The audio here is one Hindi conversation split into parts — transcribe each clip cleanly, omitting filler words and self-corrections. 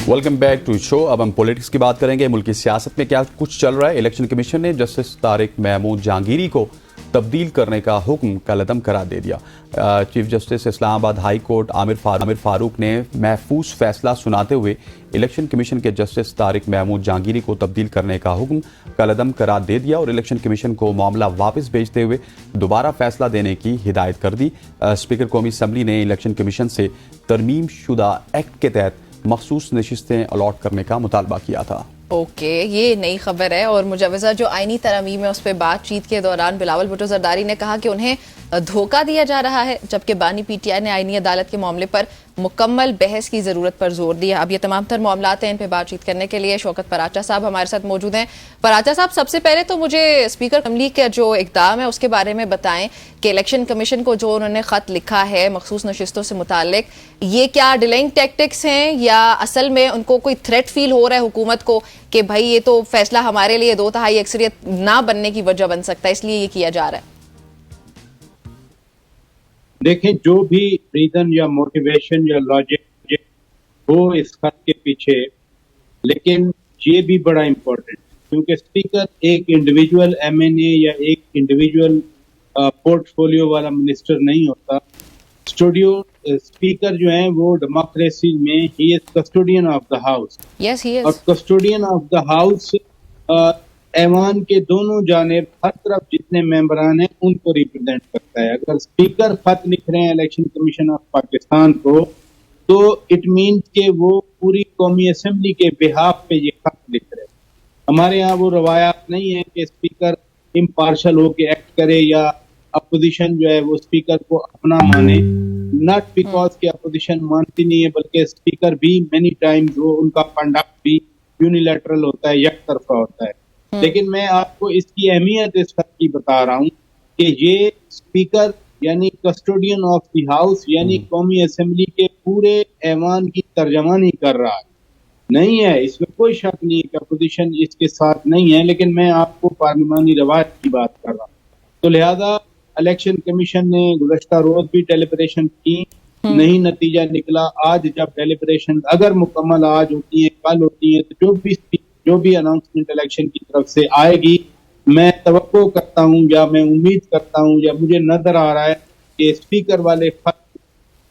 Welcome back to show. अब हम पॉलिटिक्स की बात करेंगे। मुल्क की सियासत में क्या कुछ चल रहा है। इलेक्शन कमीशन ने जस्टिस तारिक महमूद जहांगीरी को तब्दील करने का हुक्म कलअदम करार दे दिया। Chief justice Islamabad high court Aamir Farooq ने महफूज फैसला सुनाते हुए इलेक्शन कमीशन के जस्टिस तारिक महमूद जहांगीरी को तब्दील करने का हुक्म कलअदम करार दे दिया और इलेक्शन कमीशन को मामला वापस भेजते हुए दोबारा फैसला देने की हिदायत कर दी। स्पीकर कौमी असम्बली ने इलेक्शन कमीशन से तरमीम शुदा एक्ट के तहत मखसूस नशिस्तें अलॉट करने का मुतालबा किया था। ओके, ये नई खबर है। और मुजव्वज़ा जो आईनी तरमीम है उस पर बातचीत के दौरान बिलावल भुट्टो जरदारी ने कहा कि उन्हें धोखा दिया जा रहा है, जबकि बानी पीटीआई ने आईनी अदालत के मामले पर मुकम्मल बहस की जरूरत पर जोर दिया। अब ये तमाम तर मामलात हैं, इन पे बातचीत करने के लिए शौकत पराचा साहब हमारे साथ मौजूद हैं। पराचा साहब, सबसे पहले तो मुझे स्पीकर असेंबली का जो इक़दाम है उसके बारे में बताएं कि इलेक्शन कमीशन को जो उन्होंने खत लिखा है मखसूस नशिस्तों से मुतालिक, ये क्या डिलेइंग टैक्टिक्स हैं या असल में उनको कोई थ्रेट फील हो रहा है हुकूमत को कि भाई ये तो फैसला हमारे लिए 2/3 अक्सरियत ना बनने की वजह बन सकता है, इसलिए ये किया जा रहा है? देखें, जो भी रीजन या मोटिवेशन या लॉजिक हो इस खत के पीछे, लेकिन ये भी बड़ा इम्पोर्टेंट, क्योंकि स्पीकर एक इंडिविजुअल एमएनए या एक इंडिविजुअल पोर्टफोलियो वाला मिनिस्टर नहीं होता। स्पीकर जो है वो डेमोक्रेसी में he is custodian of the house. Yes, he is. और कस्टोडियन ऑफ द हाउस ऐवान के दोनों जानिब हर तरफ जितने मेंबरान हैं उनको रिप्रेजेंट करता है। अगर स्पीकर खत लिख रहे हैं इलेक्शन कमीशन ऑफ पाकिस्तान को, तो इट मीन्स के वो पूरी कौमी असेंबली के बिहाफ पे ये खत लिख रहे हैं। हमारे यहाँ वो रवायात नहीं है कि स्पीकर इम्पार्शल होकर एक्ट करे या अपोजिशन जो है वो स्पीकर को अपना माने। नॉट बिकॉज के अपोजिशन मानती नहीं है, बल्कि स्पीकर भी मेनी टाइम्स वो उनका कंडक्ट भी यूनिलैटरल होता है, एक तरफा होता है। लेकिन मैं आपको इसकी अहमियत इस वक्त की बता रहा हूँ कि ये स्पीकर यानी कस्टोडियन ऑफ द हाउस यानी कौमी असेंबली के पूरे ऐवान की तर्जमानी कर रहा है। नहीं है, इसमें कोई शक नहीं है कि अपोजिशन इसके साथ नहीं है, लेकिन मैं आपको पार्लिमानी रवायत की बात कर रहा हूँ। तो लिहाजा इलेक्शन कमीशन ने गुज़श्ता रोज भी डेलिब्रेशन की, नहीं नतीजा निकला। आज जब डेलिब्रेशन अगर मुकम्मल आज होती है, कल होती है, तो जो भी अनाउंसमेंट इलेक्शन की तरफ से आएगी, मैं तवक्को करता हूं या मैं उम्मीद करता हूं या मुझे नजर आ रहा है कि स्पीकर वाले खत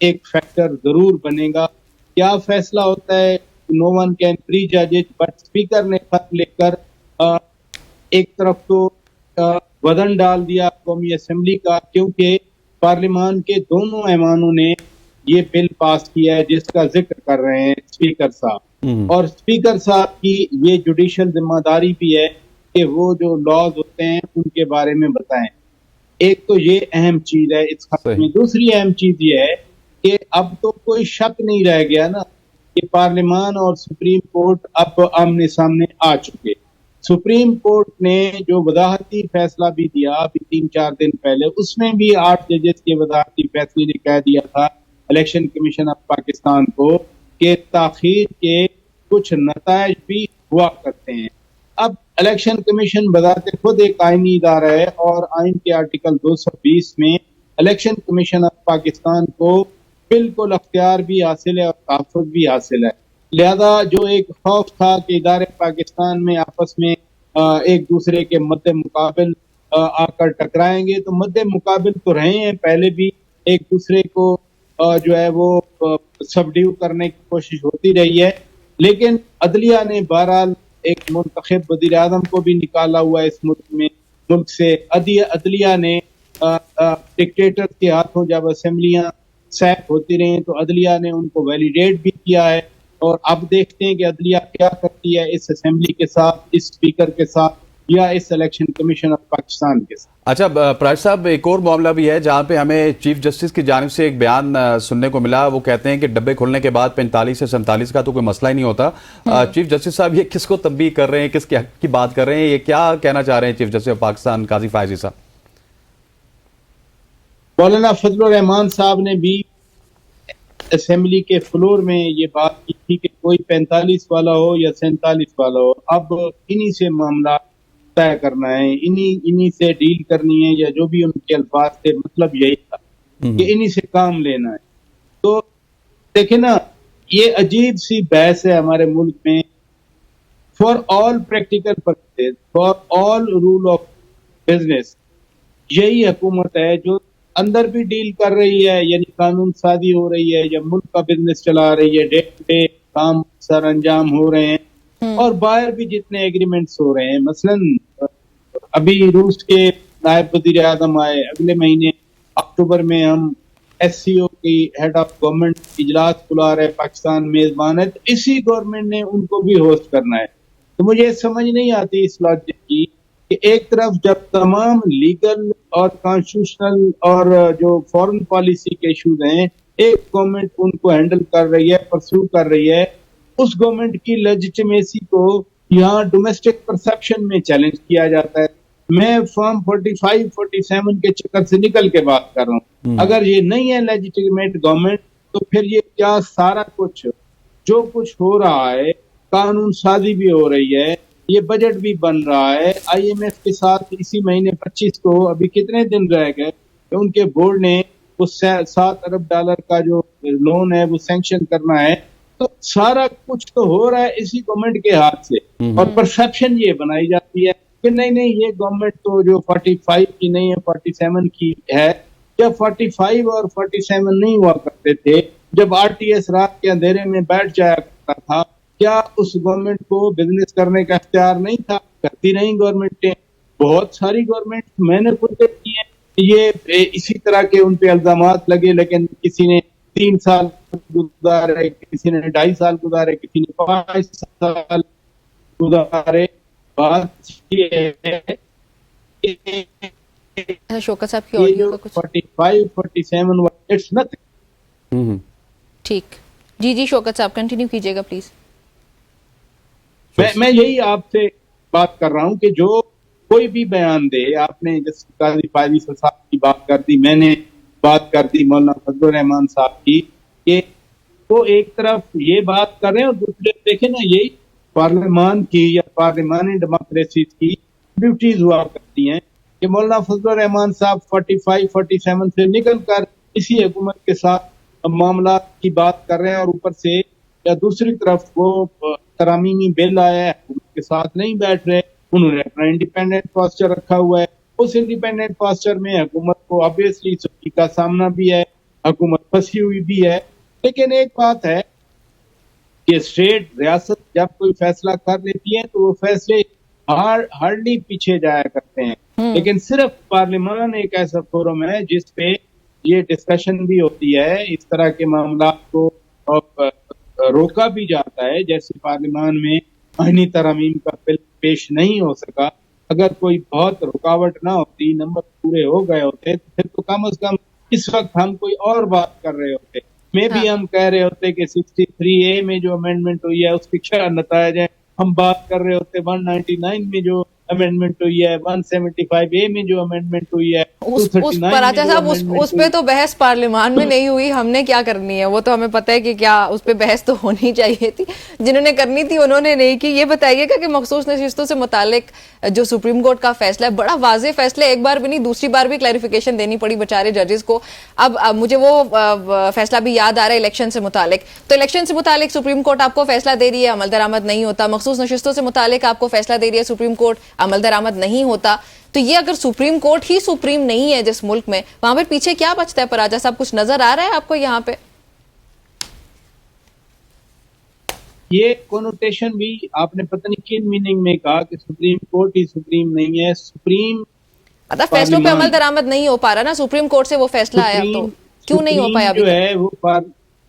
एक फैक्टर जरूर बनेगा। क्या फैसला होता है, नो वन कैन प्री जज इट, बट स्पीकर ने खत लेकर एक तरफ तो वजन डाल दिया कौमी असेंबली का, क्योंकि पार्लियामान के दोनों ऐवानों ने ये बिल पास किया है जिसका जिक्र कर रहे हैं स्पीकर साहब। और स्पीकर साहब की ये जुडिशल जिम्मेदारी भी है कि वो जो लॉज होते हैं उनके बारे में बताएं। एक तो ये अहम चीज है इस खत में। दूसरी अहम चीज ये है कि अब तो कोई शक नहीं रह गया ना कि पार्लियामान और सुप्रीम कोर्ट अब आमने सामने आ चुके। सुप्रीम कोर्ट ने जो वजाहती फैसला भी दिया अभी 3-4 दिन पहले, उसमें भी 8 जजेस के वजाहती फैसले ने कह दिया था इलेक्शन कमीशन ऑफ पाकिस्तान को कि ताखीर के कुछ नतायज भी हुआ करते हैं। अब इलेक्शन कमीशन बजाते खुद एक आईनी इदारा है और आइन के आर्टिकल 220 में इलेक्शन कमीशन ऑफ पाकिस्तान को बिल्कुल अख्तियार भी हासिल है और तहफ़्फ़ुज़ भी हासिल है। लिहाजा जो एक खौफ था कि इदारे पाकिस्तान में आपस में एक दूसरे के मद्दे मुकाबिल आकर टकराएंगे, तो मद्दे मुकाबिल तो रहे हैं पहले भी, एक दूसरे को जो है वो सबड्यू करने की कोशिश होती रही है। लेकिन अदलिया ने बहरहाल एक मुंतखब वज़ीर आज़म को भी निकाला हुआ इस मुल्क से। अदलिया ने डिक्टेटर के हाथों जब असेंबलियां सैक होती रही तो अदलिया ने उनको वैलिडेट भी किया है। और अब देखते हैं कि अदलिया क्या करती है इस असेंबली के साथ, इस स्पीकर के साथ या इस इलेक्शन कमीशन ऑफ पाकिस्तान के साथ। अच्छा पराज साहब, एक और मामला भी है जहां पे हमें चीफ जस्टिस की जानिब से एक बयान सुनने को मिला। वो कहते हैं कि डब्बे खुलने के बाद 45 से 47 का तो कोई मसला ही नहीं होता। चीफ जस्टिस साहब ये किसको तंबीह कर रहे हैं, किसके हक की बात कर रहे हैं, ये क्या कहना चाह रहे हैं चीफ जस्टिस ऑफ पाकिस्तान काजी फायजी साहब? मौलाना फजलुर रहमान साहब ने भी असेंबली के फ्लोर में ये बात की थी कि कोई 45 वाला हो या 47 वाला हो, अब इन्हीं से मामला तय करना है, इन्हीं से डील करनी है, या जो भी उनके अल्फाज थे मतलब यही था कि इन्हीं से काम लेना है। तो देखे ना, ये अजीब सी बहस है हमारे मुल्क में। For all practical purposes, for all rule of business, यही हुकूमत है जो अंदर भी डील कर रही है, यानी कानून साजी हो रही है, या मुल्क का बिजनेस चला रही है, डे टू डे काम सर अंजाम हो रहे हैं, और बाहर भी जितने एग्रीमेंट्स हो रहे हैं। मसलन अभी रूस के नायब वजीर आजम आए, अगले महीने अक्टूबर में हम SCO की हेड ऑफ गवर्नमेंट इजलास बुला रहे, पाकिस्तान मेजबान है, तो इसी गवर्नमेंट ने उनको भी होस्ट करना है। तो मुझे समझ नहीं आती इस लॉजिक की कि एक तरफ जब तमाम लीगल और कॉन्स्टिट्यूशनल और जो फॉरेन पॉलिसी के इश्यूज हैं, एक गवर्नमेंट उनको हैंडल कर रही है, परस्यू कर रही है, उस गवर्नमेंट की लेजिटिमेसी को यहाँ डोमेस्टिक परसेप्शन में चैलेंज किया जाता है। मैं फॉर्म 45, 47 के चक्कर से निकल के बात कर रहा हूँ। अगर ये नहीं है लेजिटिमेट गवर्नमेंट, तो फिर ये क्या सारा कुछ जो कुछ हो रहा है, कानून साजी भी हो रही है, ये बजट भी बन रहा है, IMF के साथ इसी महीने 25 को, अभी कितने दिन रह गए, तो उनके बोर्ड ने वो $7 अरब का जो लोन है वो सैंक्शन करना है। तो सारा कुछ तो हो रहा है इसी गवर्नमेंट के हाथ से, और परसेप्शन ये बनाई जाती है कि नहीं नहीं ये गवर्नमेंट तो जो 45 की नहीं है 47 की है, या 45 और 47 नहीं हुआ करते थे। जब RTS रात के अंधेरे में बैठ जाया करता था, क्या उस गवर्नमेंट को बिजनेस करने का इख्तियार नहीं था? करती रही गवर्नमेंटें, बहुत सारी गवर्नमेंट मैंने खुद देखी है। ये इसी तरह के उन पे इल्जामात लगे, लेकिन किसी ने 3 साल गुजारे, किसी ने 2.5 साल गुजारे, किसी ने 5 साल गुजारे। बात ये है शौकत साहब की ये ऑडियो जो का कुछ 45, 47 इट्स नथिंग। ठीक। जी जी शौकत साहब कंटिन्यू कीजिएगा प्लीज। मैं यही आपसे बात कर रहा हूं कि जो कोई भी बयान दे, आपने जैसे काजी पाजी साहब की बात कर दी, मैंने बात कर दी मौलाना फजलुर रहमान साहब की, कि वो एक तरफ ये बात कर रहे हैं और दूसरे देखें ना, यही पार्लियामान की या पार्लियामानी डेमोक्रेसी की ब्यूटीज हुआ करती हैं कि मौलाना फजलुर रहमान साहब 45, 47 से निकल कर इसी हुकूमत के साथ मामला की बात कर रहे हैं, और ऊपर से या दूसरी तरफ वो तरामीमी बिल आया है, उनके साथ नहीं बैठ रहे, उन्होंने अपना इंडिपेंडेंट पोस्चर रखा हुआ है। उस इंडिपेंडेंट पोस्चर में हुकूमत को ऑब्वियसली चुनौती का सामना भी है, हुकूमत फंसी हुई भी है। लेकिन एक बात है कि स्टेट रियासत जब कोई फैसला कर लेती है तो वो फैसले हार्डली पीछे जाया करते हैं, लेकिन सिर्फ पार्लियामान एक ऐसा फोरम है जिसपे ये डिस्कशन भी होती है, इस तरह के मामला को रोका भी जाता है। जैसे पार्लियामान में आईनी तरमीम का बिल पेश नहीं हो सका, अगर कोई बहुत रुकावट ना होती, नंबर पूरे हो गए होते, तो फिर तो कम से कम इस वक्त हम कोई और बात कर रहे होते। में भी हम कह रहे होते कि 63A में जो अमेंडमेंट हुई है उसके क्या नतायज है, हम बात कर रहे होते 199 में जो अमेंडमेंट हुई है, 175A में जो अमेंडमेंट हुई है, उस पर आचा साहब उस पे तो बहस पार्लियामान में नहीं हुई, हमने क्या करनी है वो तो हमें पता है कि क्या उस पे बहस तो होनी चाहिए थी, जिन्होंने करनी थी उन्होंने नहीं की। ये बताइएगा कि मखसूस नशिस्तों से मुतालिक जो सुप्रीम कोर्ट का फैसला है, बड़ा वाज़ेह फैसला, एक बार भी नहीं दूसरी बार भी क्लैरिफिकेशन देनी पड़ी बेचारे जजेस को। अब मुझे वो फैसला भी याद आ रहा है इलेक्शन से मुतालिक, तो इलेक्शन से मुतालिक सुप्रीम कोर्ट आपको फैसला दे रही है, अमल दरामद नहीं होता। मखसूस नशिस्तों से मुतालिक आपको फैसला दे रही है सुप्रीम कोर्ट, अमल दरामद नहीं होता। तो ये अगर सुप्रीम कोर्ट ही सुप्रीम नहीं है जिस मुल्क में, वहां पर पीछे क्या बचता है? पराजा साहब कुछ नजर आ रहा है आपको यहाँ पे? ये कोनोटेशन भी आपने पता नहीं किन मीनिंग में कहा कि सुप्रीम कोर्ट ही सुप्रीम नहीं है। सुप्रीम मतलब फैसलों पे अमल दरामद नहीं हो पा रहा ना, सुप्रीम कोर्ट से वो फैसला आया तो क्यों नहीं हो पाया? जो है वो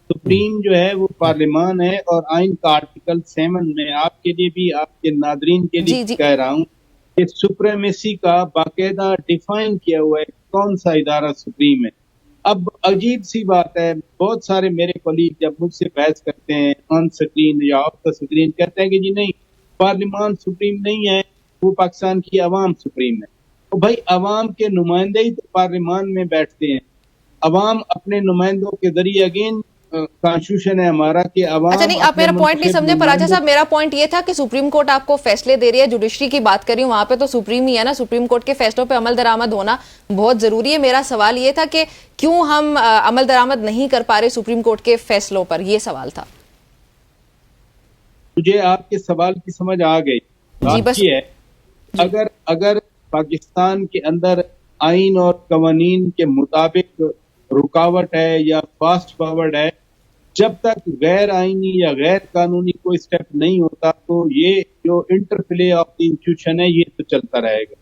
सुप्रीम जो है वो पार्लियामान है, और आइन का आर्टिकल 7 में आपके लिए भी, आपके नादरीन के लिए कह रहा हूँ कि सुप्रीमेसी का बाकायदा डिफाइन किया हुआ है कौन सा इदारा सुप्रीम है। अब अजीब सी बात है, बहुत सारे मेरे कोलीग जब मुझसे बहस करते हैं ऑन स्क्रीन या ऑफ द स्क्रीन, कहते हैं कि जी नहीं पार्लियामान सुप्रीम नहीं है, वो पाकिस्तान की अवाम सुप्रीम है। तो भाई अवाम के नुमाइंदे ही तो पार्लियामान में बैठते हैं, अवाम अपने नुमाइंदों के जरिए, अगेन कॉन्स्टिट्यूशन है हमारा कि अवाम। अच्छा नहीं, आप मेरा पॉइंट नहीं समझे पराजा साहब, मेरा पॉइंट ये था कि सुप्रीम कोर्ट आपको फैसले दे रही है, जुडिशरी की बात कर रही हूँ, वहां पे तो सुप्रीम ही है ना, सुप्रीम कोर्ट के फैसलों पे अमल दरामद होना बहुत जरूरी है। मेरा सवाल ये था कि क्यों हम अमल दरामद नहीं कर पा रहे सुप्रीम कोर्ट के फैसलों पर, ये सवाल था। मुझे आपके सवाल की समझ आ गई। बात बस- ये है, अगर पाकिस्तान के अंदर आइन और कवानीन के मुताबिक रुकावट है या फास्ट फॉरवर्ड है, जब तक गैर आईनी या गैर कानूनी कोई स्टेप नहीं होता तो ये जो इंटरप्ले ऑफ द इंस्टीट्यूशन है ये तो चलता रहेगा।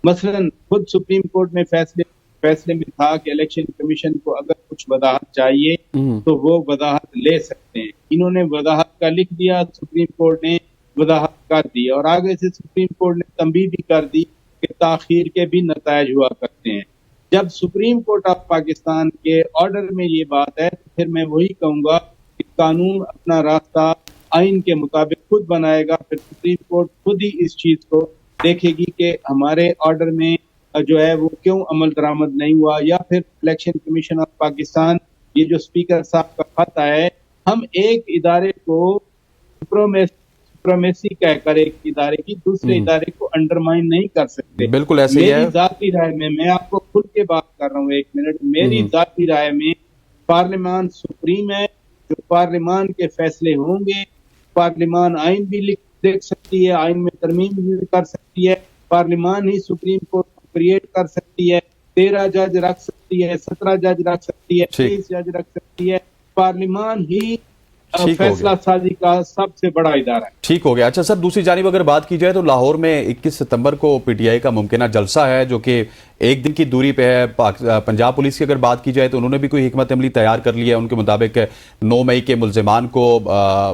मसलन खुद सुप्रीम कोर्ट में फैसले में था कि इलेक्शन कमीशन को अगर कुछ वजाहत चाहिए तो वो वजाहत ले सकते हैं। इन्होंने वजाहत का लिख दिया, सुप्रीम कोर्ट ने वजाहत कर दी और आगे से सुप्रीम कोर्ट ने तंबीह भी कर दी कि ताखीर के भी नतायज हुआ करते हैं। जब सुप्रीम कोर्ट ऑफ पाकिस्तान के ऑर्डर में ये बात है तो फिर मैं वही कहूंगा कि कानून अपना रास्ता आइन के मुताबिक खुद बनाएगा। फिर सुप्रीम कोर्ट खुद ही इस चीज को देखेगी कि हमारे ऑर्डर में जो है वो क्यों अमल दरामद नहीं हुआ, या फिर इलेक्शन कमीशन ऑफ पाकिस्तान, ये जो स्पीकर साहब का खत आया है, हम एक इदारे को सुप्रीमेसी कहकर एक इदारे की दूसरे इदारे को अंडरमाइन नहीं कर सकते। बिल्कुल ऐसे ही है। मेरी जाती राय में, मैं आपको खुल के बात कर रहा हूँ, एक मिनट, मेरी जाती राय में पार्लियामान सुप्रीम है। जो पार्लियामान के फैसले होंगे, पार्लियामान आइन भी लिख सकती है, आइन में तरमीम भी कर सकती है, पार्लियामान ही सुप्रीम कोर्ट क्रिएट कर सकती है, 13 जज रख सकती है, 17 जज रख सकती है, 23 जज रख सकती है। पार्लियामान ही फैसला साजी का सबसे बड़ा इदारा है। ठीक हो गया। अच्छा सर, दूसरी जानिब अगर बात की जाए तो लाहौर में 21 सितंबर को पीटीआई का मुमकिना जलसा है जो कि एक दिन की दूरी पे है। पंजाब पुलिस की अगर बात की जाए तो उन्होंने भी कोई हिकमत अमली तैयार कर लिया है। उनके मुताबिक 9 मई के मुल्जिमान को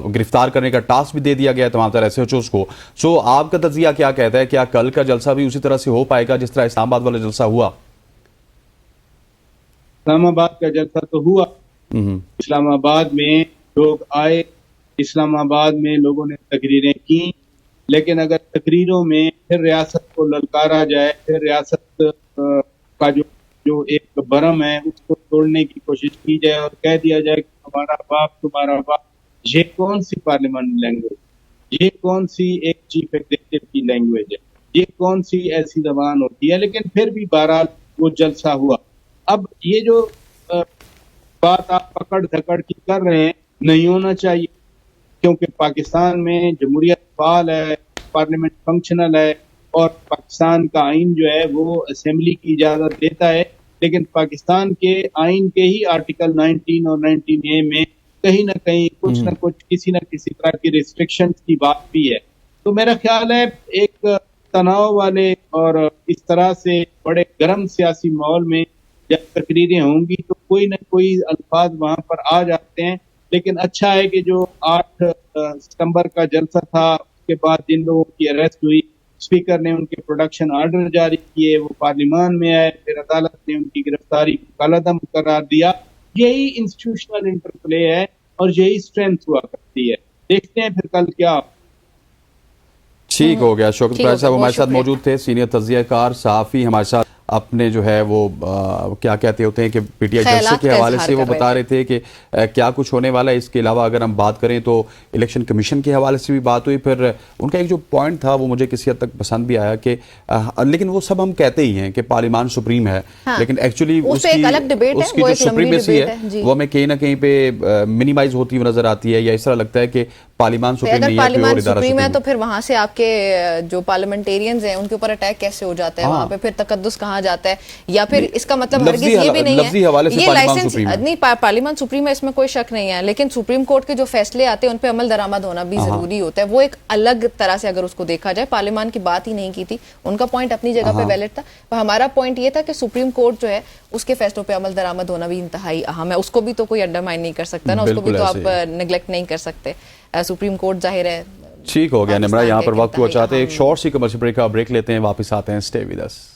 गिरफ्तार करने का टास्क भी दे दिया गया है तमाम तरह SHOs को। सो आपका तजिया क्या कहता है, क्या कल का जलसा भी उसी तरह से हो पाएगा जिस तरह इस्लामाबाद वाला जलसा हुआ? इस्लामाबाद का जलसा तो हुआ, इस्लामाबाद में लोग आए, इस्लामाबाद में लोगों ने तकरीरें की, लेकिन अगर तकरीरों में फिर रियासत को ललकारा जाए, फिर रियासत का जो एक बरम है उसको तोड़ने की कोशिश की जाए और कह दिया जाए कि हमारा बाप तुम्हारा बाप, ये कौन सी पार्लियामेंट लैंग्वेज, ये कौन सी एक चीफ एग्जीक्यूटिव की लैंग्वेज है, ये कौन सी ऐसी जबान होती है। लेकिन फिर भी बहरहाल वो जलसा हुआ। अब ये जो बात आप पकड़ धकड़ की कर रहे हैं, नहीं होना चाहिए, क्योंकि पाकिस्तान में जमहूरियत फाल है, पार्लियामेंट फंक्शनल है और पाकिस्तान का आइन जो है वो असेंबली की इजाजत देता है। लेकिन पाकिस्तान के आइन के ही आर्टिकल 19 और 19A में कहीं ना कहीं कुछ ना कुछ किसी न किसी तरह की रिस्ट्रिक्शंस की बात भी है। तो मेरा ख्याल है एक तनाव वाले और इस तरह से बड़े गर्म सियासी माहौल में जब तकरीरें होंगी तो कोई ना कोई अल्फाज वहां पर आ जाते हैं। लेकिन अच्छा है कि जो 8 सितंबर का जलसा था उसके बाद जिन लोगों की अरेस्ट हुई, स्पीकर ने उनके प्रोडक्शन आर्डर जारी किए, वो पार्लियामान में आए, फिर अदालत ने उनकी गिरफ्तारी को कलअदम करार दिया। यही इंस्टीट्यूशनल इंटरप्ले है और यही स्ट्रेंथ हुआ करती है। देखते हैं फिर कल क्या। ठीक हो गया। शौकत पराज साहब हमारे साथ मौजूद थे, सीनियर तज्जियाकार सहाफ़ी, हमारे साथ अपने जो है वो क्या कहते होते हैं कि पीटीआई जलसे के हवाले से वो बता रहे थे कि क्या कुछ होने वाला है। इसके अलावा अगर हम बात करें तो इलेक्शन कमीशन के हवाले से भी बात हुई। फिर उनका एक जो पॉइंट था वो मुझे किसी हद तक पसंद भी आया कि लेकिन वो सब हम कहते ही हैं कि पार्लियामान सुप्रीम है, लेकिन एक्चुअली उसकी जो सुप्रीमेसी है वो हमें कहीं ना कहीं पे मिनिमाइज होती हुई नजर आती है, या इस तरह लगता है कि पार्लियामान सुप्रीम है तो फिर वहां से आपके जो पार्लियामेंटेरियंस हैं उनके ऊपर अटैक कैसे हो जाता है, वहां पे फिर तकद्दुस कहा जाता है, या फिर इसका मतलब हरगिज़ ये भी नहीं है ये लाइसेंस नहीं, पार्लियामान सुप्रीम है इसमें कोई शक नहीं है। लेकिन सुप्रीम कोर्ट के जो फैसले आते हैं उन पे अमल दरामद होना भी जरूरी होता है। वो एक अलग तरह से अगर उसको देखा जाए, पार्लियामान की बात ही नहीं की थी, उनका पॉइंट अपनी जगह पे वैलिड था। हमारा पॉइंट ये था कि सुप्रीम कोर्ट जो है उसके फैसलों पे अमल दरामद होना भी इंतहाई अहम है। उसको भी तो कोई अंडरमाइन नहीं कर सकता ना, उसको भी तो आप नेग्लेक्ट नहीं कर सकते। सुप्रीम कोर्ट जाहिर है। ठीक हो गया निम्रा, यहाँ पर वक्त हुआ चाहते हैं एक शॉर्ट सी कमर्शियल ब्रेक का ब्रेक लेते हैं, वापस आते हैं। Stay with us.